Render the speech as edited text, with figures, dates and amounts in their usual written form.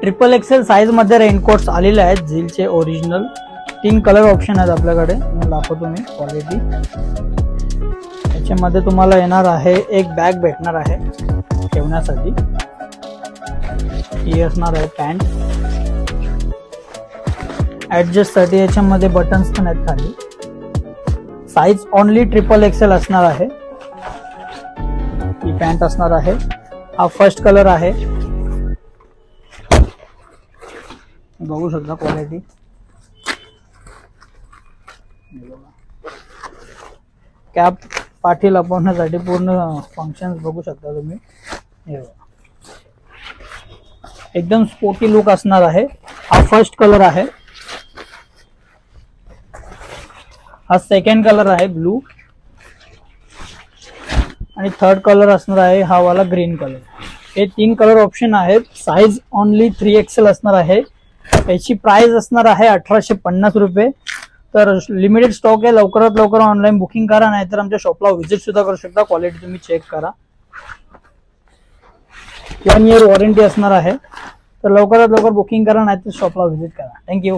Triple XL size मध्ये raincoats आलेले आहेत झीलचे ओरिजिनल. 3 कलर ऑप्शन आहेत आपल्याकडे. मी दाखवतो मी क्वालिटी. याच्यामध्ये तुम्हाला येणार आहे एक बॅग भेटणार आहे ठेवण्यासाठी. ही असणार आहे पॅन्ट. ऍडजस्ट साठी याच्यामध्ये बटन्स पण आहेत खाली. साइज ओनली ट्रिपल एक्सेल असणार आहे. ही पॅन्ट असणार आहे. हा फर्स्ट कलर आहे. बघू शकता क्वालिटी. कॅप पाठी लपवण्यासाठी पूर्ण फंक्शन्स बघू शकता तुम्ही. एकदम स्पोर्टी लुक असणार आहे. हा फर्स्ट कलर आहे. हा सेकंड कलर आहे ब्लू. आणि थर्ड कलर असणार आहे हा वाला ग्रीन कलर. हे 3 कलर ऑप्शन आहेत. साइज ओनली 3XL असणार आहे. याची प्राइस असणार आहे 1850 रुपये. तर लिमिटेड स्टॉक आहे. लवकरात लवकर ऑनलाईन बुकिंग करा, नाहीतर आमच्या शॉपला व्हिजिट सुद्धा करू शकता. क्वालिटी तुम्ही चेक करा. 1 इयर वॉरंटी असणार आहे. तर लवकरात लवकर बुकिंग करा, नाहीतर शॉपला व्हिजिट करा. थँक्यू.